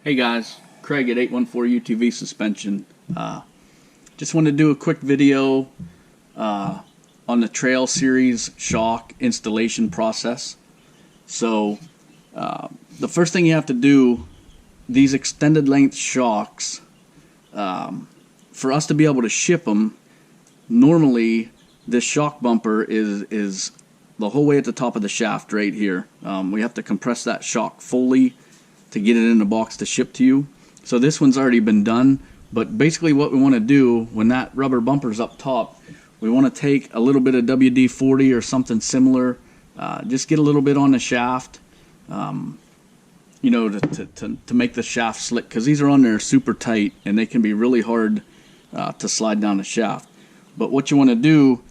Hey guys, Craig at 814 UTV Suspension. Just wanted to do a quick video on the Trail Series shock installation process. So the first thing you have to do, these extended length shocks, for us to be able to ship them, normally this shock bumper is the whole way at the top of the shaft right here. We have to compress that shock fully to get it in the box to ship to you. So this one's already been done, but basically what we want to do when that rubber bumper's up top, we want to take a little bit of WD-40 or something similar, just get a little bit on the shaft, you know, to make the shaft slick, because these are on there super tight and they can be really hard to slide down the shaft. But what you want to do,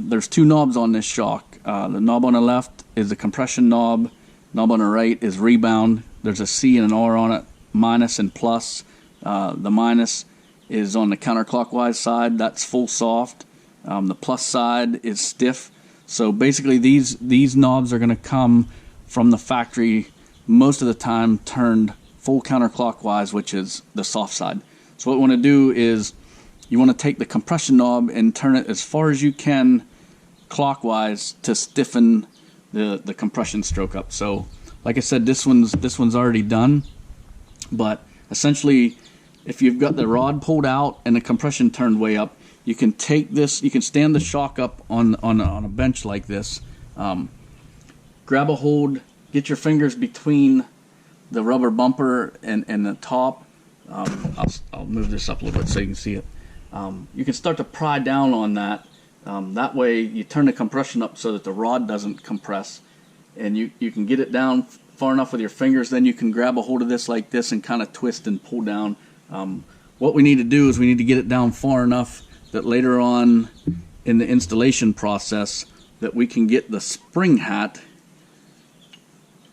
there's two knobs on this shock. The knob on the left is the compression knob. Knob on the right is rebound. There's a C and an R on it, minus and plus. The minus is on the counterclockwise side. That's full soft. The plus side is stiff. So basically these knobs are going to come from the factory most of the time turned full counterclockwise, which is the soft side. So what we want to do is you want to take the compression knob and turn it as far as you can clockwise to stiffen the compression stroke up. So like I said, this one's already done, but essentially if you've got the rod pulled out and the compression turned way up, you can take this, you can stand the shock up on a bench like this, grab a hold, get your fingers between the rubber bumper and the top. I'll move this up a little bit so you can see it. You can start to pry down on that. That way you turn the compression up so that the rod doesn't compress, and you can get it down far enough with your fingers. Then you can grab a hold of this like this and kind of twist and pull down. What we need to do is we need to get it down far enough that later on in the installation process that we can get the spring hat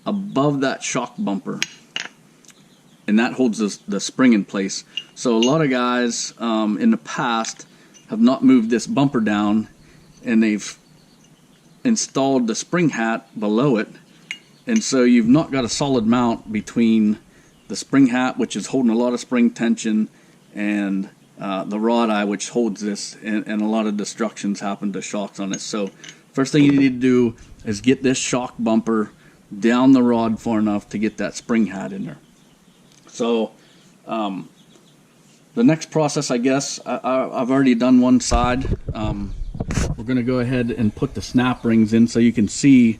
above that shock bumper, and that holds the spring in place. So a lot of guys in the past have not moved this bumper down, and they've installed the spring hat below it, and so you've not got a solid mount between the spring hat, which is holding a lot of spring tension, and the rod eye, which holds this, and a lot of destructions happen to shocks on it. So first thing you need to do is get this shock bumper down the rod far enough to get that spring hat in there. So the next process, I guess, I've already done one side. We're going to go ahead and put the snap rings in. So you can see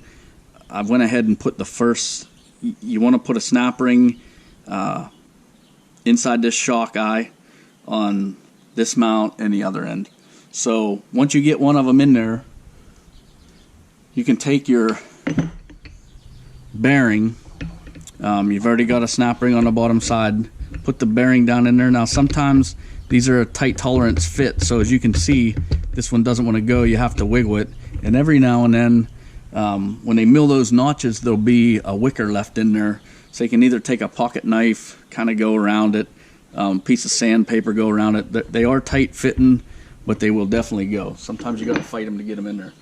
I went ahead and put the first, you want to put a snap ring inside this shock eye on this mount and the other end. So once you get one of them in there, you can take your bearing. You've already got a snap ring on the bottom side. Put the bearing down in there. Now sometimes these are a tight tolerance fit, so as you can see, this one doesn't want to go. You have to wiggle it, and every now and then when they mill those notches, there'll be a wicker left in there, so you can either take a pocket knife, kind of go around it, piece of sandpaper, go around it. They are tight fitting, but they will definitely go. Sometimes you got to fight them to get them in there.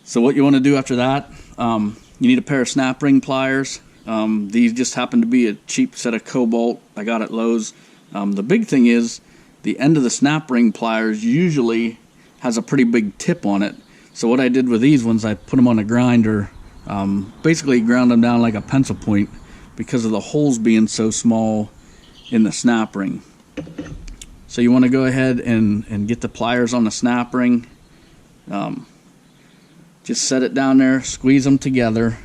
So what you want to do after that, you need a pair of snap ring pliers. These just happen to be a cheap set of Cobalt I got at Lowe's. The big thing is the end of the snap ring pliers usually has a pretty big tip on it. So what I did with these ones, I put them on a grinder, basically ground them down like a pencil point because of the holes being so small in the snap ring. So you want to go ahead and get the pliers on the snap ring. Just set it down there, squeeze them together.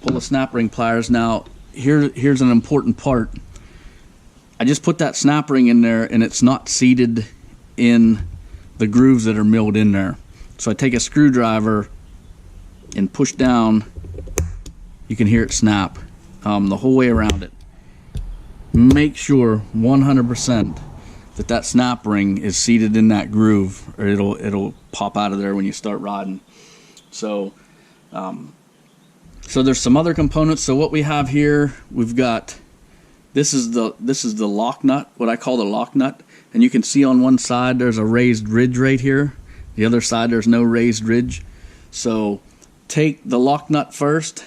Pull the snap ring pliers. Now here's an important part. I just put that snap ring in there and it's not seated in the grooves that are milled in there. So I take a screwdriver and push down. You can hear it snap the whole way around it. Make sure 100% that snap ring is seated in that groove, or it'll pop out of there when you start riding. So so there's some other components. So what we have here, we've got, this is the lock nut, what I call the lock nut, and you can see on one side there's a raised ridge right here. The other side there's no raised ridge. So take the lock nut first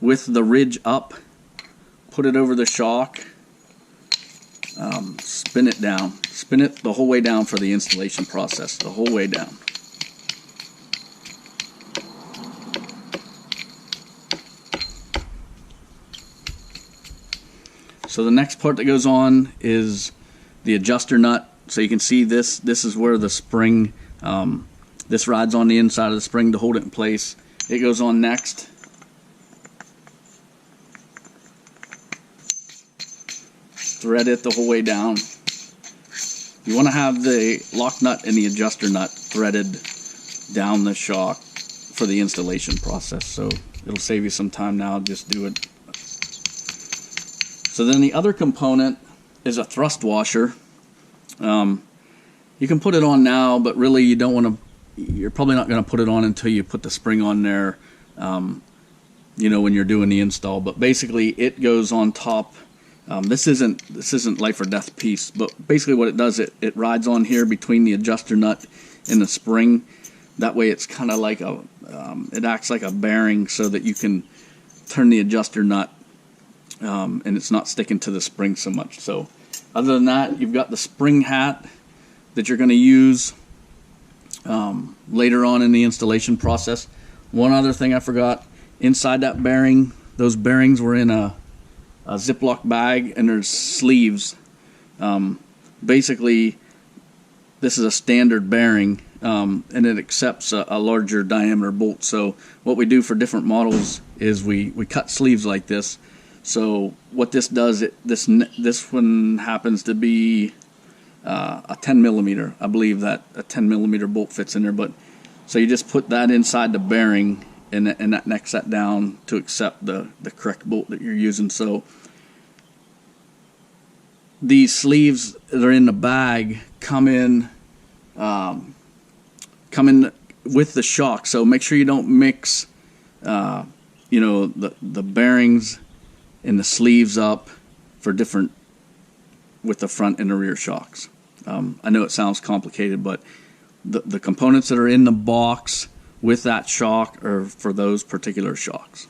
with the ridge up put it over the shock, spin it down. Spin it the whole way down for the installation process, the whole way down. So the next part that goes on is the adjuster nut. So you can see this is where the spring, this rides on the inside of the spring to hold it in place. It goes on next. Thread it the whole way down. You want to have the lock nut and the adjuster nut threaded down the shock for the installation process. So it'll save you some time now, just do it. So then the other component is a thrust washer. You can put it on now, but really you don't want to, you're probably not going to put it on until you put the spring on there, you know, when you're doing the install. But basically it goes on top. This isn't life or death piece, but basically what it does, it rides on here between the adjuster nut and the spring. That way it's kind of like it acts like a bearing so that you can turn the adjuster nut and it's not sticking to the spring so much. So other than that, you've got the spring hat that you're going to use later on in the installation process. One other thing I forgot, inside that bearing, those bearings were in a Ziploc bag, and there's sleeves. Basically, this is a standard bearing, and it accepts a larger diameter bolt. So what we do for different models is we cut sleeves like this. So what this does, this one happens to be a 10 millimeter. I believe that a 10 millimeter bolt fits in there. But so you just put that inside the bearing, and that necks that down to accept the correct bolt that you're using. So these sleeves that are in the bag come in with the shock. So make sure you don't mix you know, the bearings and the sleeves up for different with the front and the rear shocks. I know it sounds complicated, but the components that are in the box with that shock are for those particular shocks.